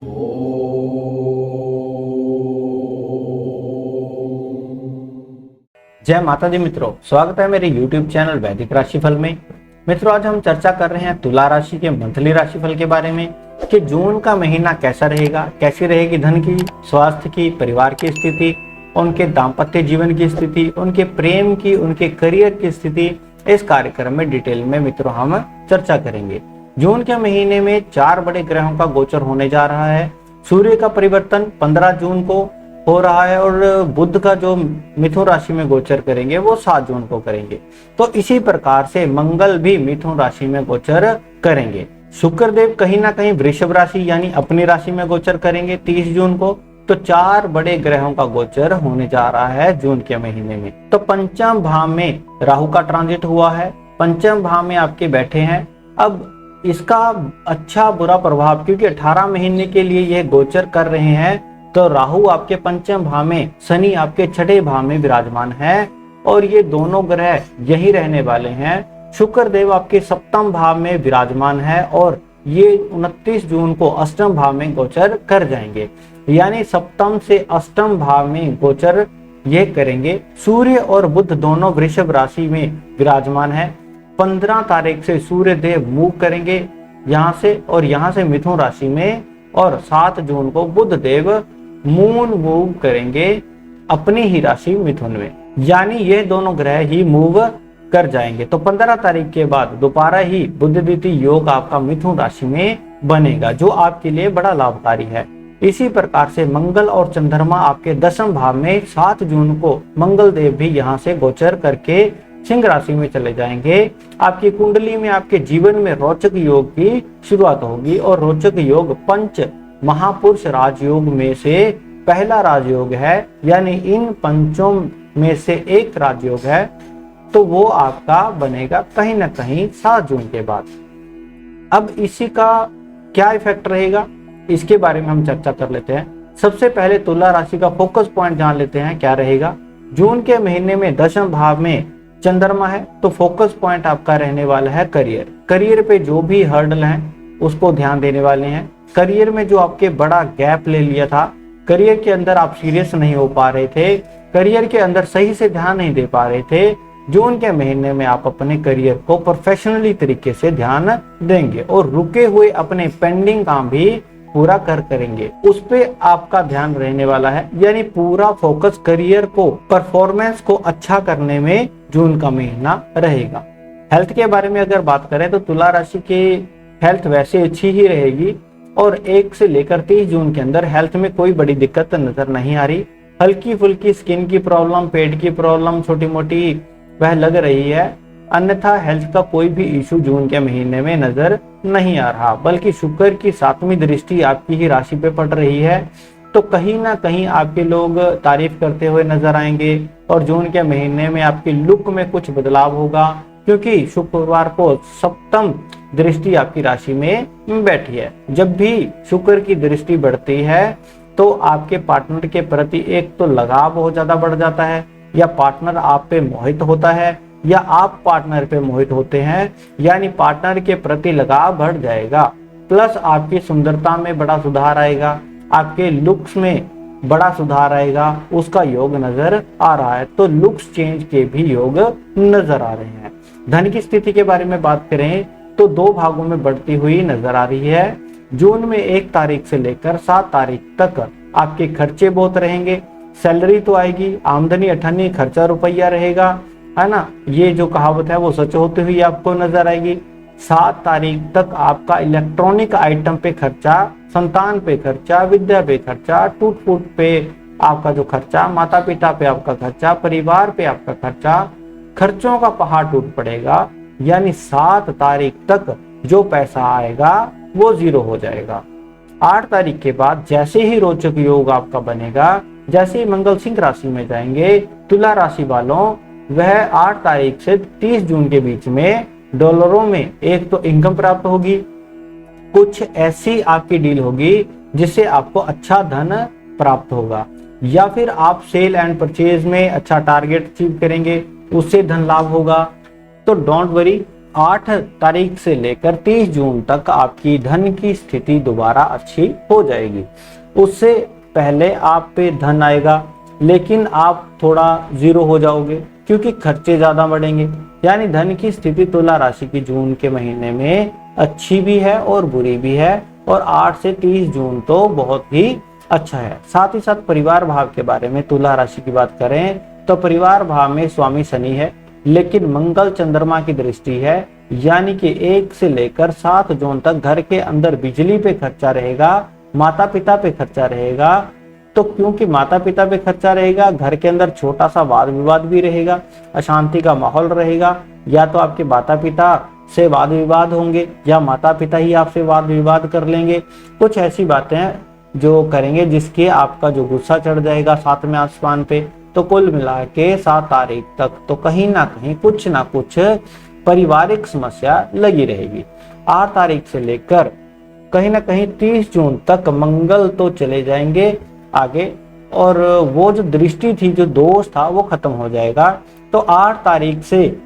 जय माता दी मित्रों, स्वागत है मेरे YouTube चैनल वैदिक राशिफल में। मित्रों, आज हम चर्चा कर रहे हैं तुला राशि के मंथली राशिफल के बारे में कि जून का महीना कैसा रहेगा, कैसी रहेगी धन की, स्वास्थ्य की, परिवार की स्थिति, उनके दाम्पत्य जीवन की स्थिति, उनके प्रेम की, उनके करियर की स्थिति। इस कार्यक्रम में डिटेल में मित्रों हम चर्चा करेंगे। जून के महीने में 4 बड़े ग्रहों का गोचर होने जा रहा है। सूर्य का परिवर्तन 15 जून को हो रहा है और बुध का जो मिथुन राशि में गोचर करेंगे वो 7 जून को करेंगे। तो इसी प्रकार से मंगल भी मिथुन राशि में गोचर करेंगे। शुक्र देव कहीं ना कहीं वृषभ राशि यानी अपनी राशि में गोचर करेंगे 30 जून को। तो 4 बड़े ग्रहों का गोचर होने जा रहा है जून के महीने में। तो पंचम भाव में राहु का ट्रांजिट हुआ है, पंचम भाव में आपके बैठे हैं। अब इसका अच्छा बुरा प्रभाव, क्योंकि 18 महीने के लिए यह गोचर कर रहे हैं, तो राहु आपके पंचम भाव में, शनि आपके 6ठे भाव में विराजमान है और ये दोनों ग्रह यही रहने वाले हैं। शुक्र देव आपके 7म भाव में विराजमान है और ये 29 जून को 8म भाव में गोचर कर जाएंगे, यानी 7म से 8म भाव में गोचर ये करेंगे। सूर्य और बुध दोनों वृषभ राशि में विराजमान है। 15 तारीख से सूर्य देव मूव करेंगे यहाँ से और यहाँ से मिथुन राशि में, और 7 जून को बुध देव मून मूव करेंगे अपनी ही राशि मिथुन में, यानी ये दोनों ग्रह ही मूव कर जाएंगे। तो 15 तारीख के बाद दोबारा ही बुध-द्विती योग आपका मिथुन राशि में बनेगा, जो आपके लिए बड़ा लाभकारी है। इसी प्रकार से मंगल और चंद्रमा आपके 10म भाव में 7 जून को मंगल देव भी यहाँ से गोचर करके सिंह राशि में चले जाएंगे। आपकी कुंडली में, आपके जीवन में रोचक योग की शुरुआत होगी और रोचक योग पंच महापुरुष राजयोग में से पहला राजयोग है, यानी इन पंचों में से एक राजयोग है, तो वो आपका बनेगा कहीं ना कहीं 7 जून के बाद। अब इसी का क्या इफेक्ट रहेगा, इसके बारे में हम चर्चा कर लेते हैं। सबसे पहले तुला राशि का फोकस पॉइंट जान लेते हैं क्या रहेगा। जून के महीने में 10म भाव में चंद्रमा है, तो फोकस पॉइंट आपका रहने वाला है करियर। करियर पे जो भी हर्डल हैं उसको ध्यान देने वाले हैं। करियर में जो आपके बड़ा गैप ले लिया था, करियर के अंदर आप सीरियस नहीं हो पा रहे थे, करियर के अंदर सही से ध्यान नहीं दे पा रहे थे, जून के महीने में आप अपने करियर को प्रोफेशनली तरीके से ध्यान देंगे और रुके हुए अपने पेंडिंग काम भी पूरा करेंगे। उस पे आपका ध्यान रहने वाला है, यानी पूरा फोकस करियर को, परफॉर्मेंस को अच्छा करने में जून का महीना रहेगा। हेल्थ के बारे में अगर बात करें तो तुला राशि की हेल्थ वैसे अच्छी ही रहेगी और 1 से लेकर 30 जून के अंदर हेल्थ में कोई बड़ी दिक्कत नजर नहीं आ रही। हल्की फुल्की स्किन की प्रॉब्लम, पेट की प्रॉब्लम छोटी मोटी वह लग रही है, अन्यथा हेल्थ का कोई भी इशू जून के महीने में नजर नहीं आ रहा। बल्कि शुक्र की 7वीं दृष्टि आपकी ही राशि पे पड़ रही है, तो कहीं ना कहीं आपके लोग तारीफ करते हुए नजर आएंगे और जून के महीने में आपकी लुक में कुछ बदलाव होगा, क्योंकि शुक्रवार को 7म दृष्टि आपकी राशि में बैठी है। जब भी शुक्र की दृष्टि बढ़ती है तो आपके पार्टनर के प्रति एक तो लगाव बहुत ज्यादा बढ़ जाता है, या पार्टनर आप पे मोहित होता है, या आप पार्टनर पे मोहित होते हैं, यानी पार्टनर के प्रति लगाव बढ़ जाएगा। प्लस आपकी सुंदरता में बड़ा सुधार आएगा, आपके लुक्स में बड़ा सुधार आएगा, उसका योग नजर आ रहा है। तो लुक्स चेंज के भी योग नजर आ रहे हैं। धन की स्थिति के बारे में बात करें तो 2 भागों में बढ़ती हुई नजर आ रही है। जून में 1 तारीख से लेकर 7 तारीख तक आपके खर्चे बहुत रहेंगे। सैलरी तो आएगी, आमदनी अठन्नी, खर्चा रुपया रहेगा, है ना। ये जो कहावत है वो सच होती हुई आपको नजर आएगी। 7 तारीख तक आपका इलेक्ट्रॉनिक आइटम पे खर्चा, संतान पे खर्चा, विद्या पे खर्चा, टूट फूट पे आपका जो खर्चा, माता पिता पे आपका खर्चा, परिवार पे आपका खर्चा, खर्चों का पहाड़ टूट पड़ेगा। यानी 7 तारीख तक जो पैसा आएगा वो 0 हो जाएगा। 8 तारीख के बाद जैसे ही रोचक योग आपका बनेगा, जैसे ही मंगल सिंह राशि में जाएंगे, तुला राशि वालों वह 8 तारीख से 30 जून के बीच में डॉलरों में एक तो इनकम प्राप्त होगी, कुछ ऐसी आपकी डील होगी जिससे आपको अच्छा धन प्राप्त होगा, या फिर आप सेल एंड परचेज में अच्छा टारगेट अचीव करेंगे, उससे धन लाभ होगा। तो डोंट वरी, 8 तारीख से लेकर 30 जून तक आपकी धन की स्थिति दोबारा अच्छी हो जाएगी। उससे पहले आप पे धन आएगा, लेकिन आप थोड़ा जीरो हो जाओगे क्योंकि खर्चे ज्यादा बढ़ेंगे। यानी धन की स्थिति तुला राशि की जून के महीने में अच्छी भी है और बुरी भी है, और 8 से 30 जून तो बहुत ही अच्छा है। साथ ही साथ परिवार भाव के बारे में तुला राशि की बात करें तो परिवार भाव में स्वामी शनि है, लेकिन मंगल चंद्रमा की दृष्टि है, यानी कि 1 से लेकर 7 जून तक घर के अंदर बिजली पे खर्चा रहेगा, माता पिता पे खर्चा रहेगा। तो क्योंकि माता पिता पे खर्चा रहेगा, घर के अंदर छोटा सा वाद विवाद भी रहेगा, अशांति का माहौल रहेगा। या तो आपके माता पिता से वाद विवाद होंगे या माता पिता ही आपसे वाद विवाद कर लेंगे। कुछ ऐसी बातें जो करेंगे जिसके आपका जो गुस्सा चढ़ जाएगा 7वें आसमान पे। तो कुल मिला के 7 तारीख तक तो कहीं ना कहीं कुछ ना कुछ पारिवारिक समस्या लगी रहेगी। 8 तारीख से लेकर कहीं ना कहीं 30 जून तक मंगल तो चले जाएंगे आगे, और वो जो दृष्टि थी, जो दोष था, वो खत्म हो जाएगा। तो 8 तारीख से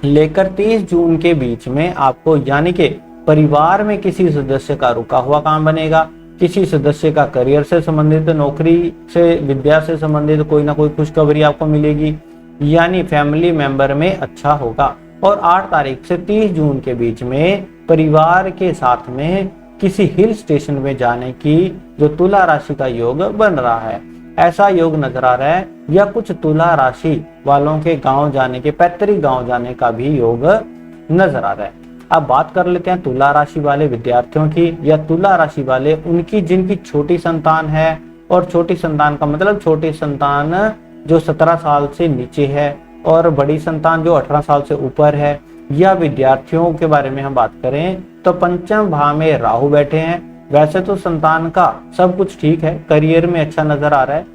लेकर 30 जून के बीच में आपको यानी कि परिवार में किसी सदस्य का रुका हुआ काम बनेगा, किसी सदस्य का करियर से संबंधित, नौकरी से, विद्या से संबंधित कोई ना कोई खुशखबरी आपको मिलेगी, यानी फैमिली मेंबर में अच्छा होगा। और 8 तारीख से 30 जून के बीच में परिवार के साथ में किसी हिल स्टेशन में जाने की जो तुला राशि का योग बन रहा है, ऐसा योग नजर आ रहा है। या कुछ तुला राशि वालों के गांव जाने के, पैतृक गांव जाने का भी योग नजर आ रहा है। अब बात कर लेते हैं तुला राशि वाले विद्यार्थियों की, या तुला राशि वाले उनकी जिनकी छोटी संतान है। और छोटी संतान का मतलब छोटी संतान जो 17 साल से नीचे है, और बड़ी संतान जो 18 साल से ऊपर है। या विद्यार्थियों के बारे में हम बात करें तो पंचम भाव में राहु बैठे हैं। वैसे तो संतान का सब कुछ ठीक है, करियर में अच्छा नजर आ रहा है।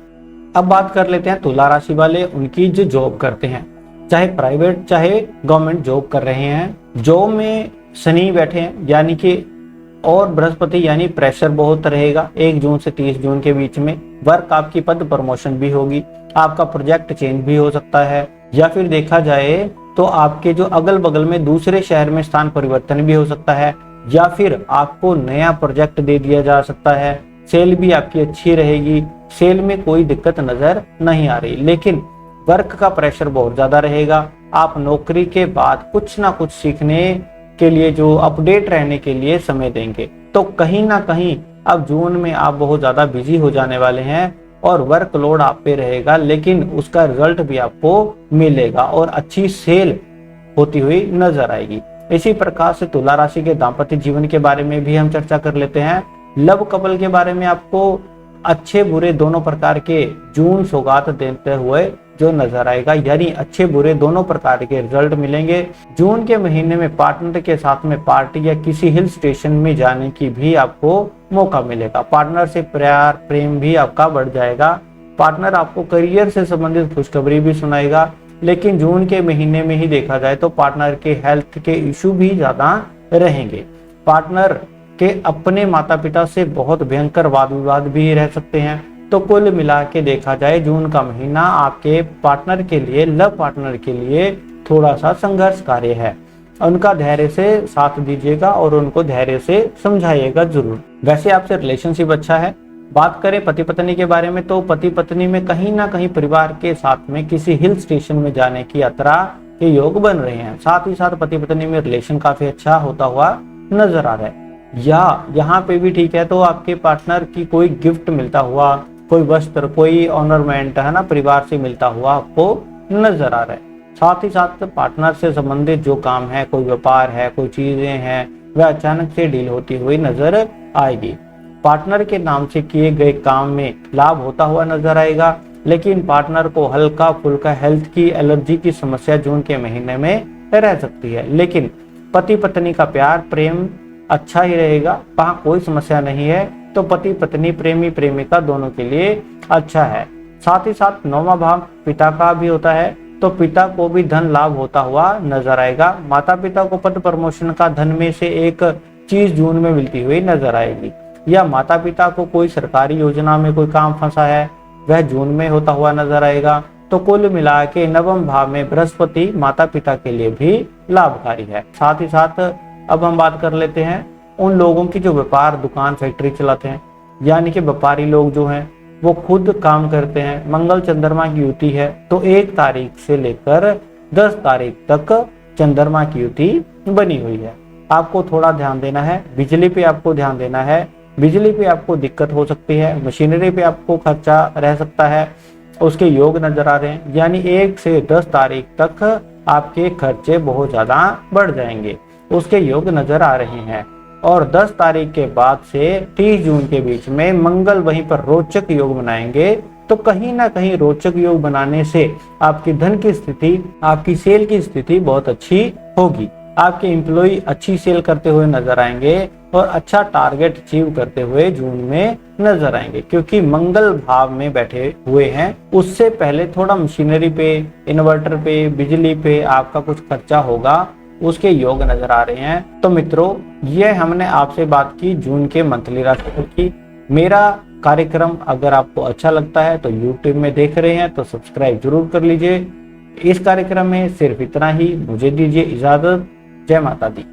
अब बात कर लेते हैं तुला राशि वाले उनकी जो जॉब करते हैं, चाहे प्राइवेट चाहे गवर्नमेंट जॉब कर रहे हैं। जॉब में शनि बैठे हैं, यानी कि और बृहस्पति, यानी प्रेशर बहुत रहेगा 1 जून से 30 जून के बीच में। वर्क आपकी पद प्रमोशन भी होगी, आपका प्रोजेक्ट चेंज भी हो सकता है, या फिर देखा जाए तो आपके जो अगल बगल में दूसरे शहर में स्थान परिवर्तन भी हो सकता है, या फिर आपको नया प्रोजेक्ट दे दिया जा सकता है। सेल भी आपकी अच्छी रहेगी, सेल में कोई दिक्कत नजर नहीं आ रही, लेकिन वर्क का प्रेशर बहुत ज्यादा रहेगा। आप नौकरी के बाद कुछ ना कुछ सीखने के लिए, जो अपडेट रहने के लिए समय देंगे। तो कहीं ना कहीं अब जून में आप बहुत ज्यादा बिजी हो जाने वाले हैं, और वर्कलोड आप पे रहेगा, लेकिन उसका रिजल्ट भी आपको मिलेगा और अच्छी सेल होती हुई नजर आएगी। इसी प्रकार से तुला राशि के दाम्पत्य जीवन के बारे में भी हम चर्चा कर लेते हैं। लव कपल के बारे में आपको अच्छे बुरे दोनों प्रकार के जून सौगात देते हुए जो नजर आएगा, यानी अच्छे बुरे दोनों प्रकार के रिजल्ट मिलेंगे। जून के महीने में पार्टनर के साथ में पार्टी या किसी हिल स्टेशन में जाने की भी आपको मौका मिलेगा। पार्टनर से प्यार प्रेम भी आपका बढ़ जाएगा। पार्टनर आपको करियर से संबंधित खुशखबरी भी सुनाएगा, लेकिन जून के महीने में ही देखा जाए तो पार्टनर के हेल्थ के इशू भी ज्यादा रहेंगे। पार्टनर के अपने माता पिता से बहुत भयंकर वाद विवाद भी रह सकते हैं। तो कुल मिला के देखा जाए जून का महीना आपके पार्टनर के लिए, लव पार्टनर के लिए थोड़ा सा संघर्ष कार्य है। उनका धैर्य से साथ दीजिएगा और उनको धैर्य से समझाइएगा जरूर। वैसे आपसे रिलेशनशिप अच्छा है। बात करें पति पत्नी के बारे में तो पति पत्नी में कहीं ना कहीं परिवार के साथ में किसी हिल स्टेशन में जाने की यात्रा के योग बन रहे हैं। साथ ही साथ पति पत्नी में रिलेशन काफी अच्छा होता हुआ नजर आ रहा है। या यहाँ पे भी ठीक है तो आपके पार्टनर की कोई गिफ्ट मिलता हुआ, कोई वस्त्र, कोई ऑनरमेंट है ना, परिवार से मिलता हुआ आपको नजर आ रहा है। साथ ही साथ पार्टनर से संबंधित जो काम है, कोई व्यापार है, कोई चीजें हैं, वह अचानक से डील होती हुई नजर आएगी। पार्टनर के नाम से किए गए काम में लाभ होता हुआ नजर आएगा, लेकिन पार्टनर को हल्का फुल्का हेल्थ की एलर्जी की समस्या जून के महीने में रह सकती है। लेकिन पति पत्नी का प्यार प्रेम अच्छा ही रहेगा, वहाँ कोई समस्या नहीं है। तो पति पत्नी प्रेमी प्रेमिका दोनों के लिए अच्छा है। साथ ही साथ 9वां भाव पिता का भी होता है, तो पिता को भी धन लाभ होता हुआ नजर आएगा। माता पिता को पद प्रमोशन का धन में से एक चीज जून में मिलती हुई नजर आएगी, या माता पिता को कोई सरकारी योजना में कोई काम फंसा है वह जून में होता हुआ नजर आएगा। तो कुल मिला के 9वें भाव में बृहस्पति माता पिता के लिए भी लाभकारी है। साथ ही साथ अब हम बात कर लेते हैं उन लोगों की जो व्यापार दुकान फैक्ट्री चलाते हैं, यानी कि व्यापारी लोग जो हैं वो खुद काम करते हैं। मंगल चंद्रमा की युति है तो 1 तारीख से लेकर 10 तारीख तक चंद्रमा की युति बनी हुई है। आपको थोड़ा ध्यान देना है, बिजली पे आपको ध्यान देना है। बिजली पे आपको दिक्कत हो सकती है, मशीनरी पे आपको खर्चा रह सकता है, उसके योग नजर आ रहे हैं। यानी 1 से 10 तारीख तक आपके खर्चे बहुत ज्यादा बढ़ जाएंगे, उसके योग नजर आ रहे हैं। और 10 तारीख के बाद से 30 जून के बीच में मंगल वहीं पर रोचक योग बनाएंगे। तो कहीं ना कहीं रोचक योग बनाने से आपकी धन की स्थिति, आपकी सेल की स्थिति बहुत अच्छी होगी। आपके एम्प्लॉय अच्छी सेल करते हुए नजर आएंगे और अच्छा टारगेट अचीव करते हुए जून में नजर आएंगे, क्योंकि मंगल भाव में बैठे हुए हैं। उससे पहले थोड़ा मशीनरी पे, इन्वर्टर पे, बिजली पे आपका कुछ खर्चा होगा, उसके योग नजर आ रहे हैं। तो मित्रों, ये हमने आपसे बात की जून के मंथली राशिफल की। मेरा कार्यक्रम अगर आपको अच्छा लगता है तो YouTube में देख रहे हैं तो सब्सक्राइब जरूर कर लीजिए। इस कार्यक्रम में सिर्फ इतना ही, मुझे दीजिए इजाजत। जय माता दी।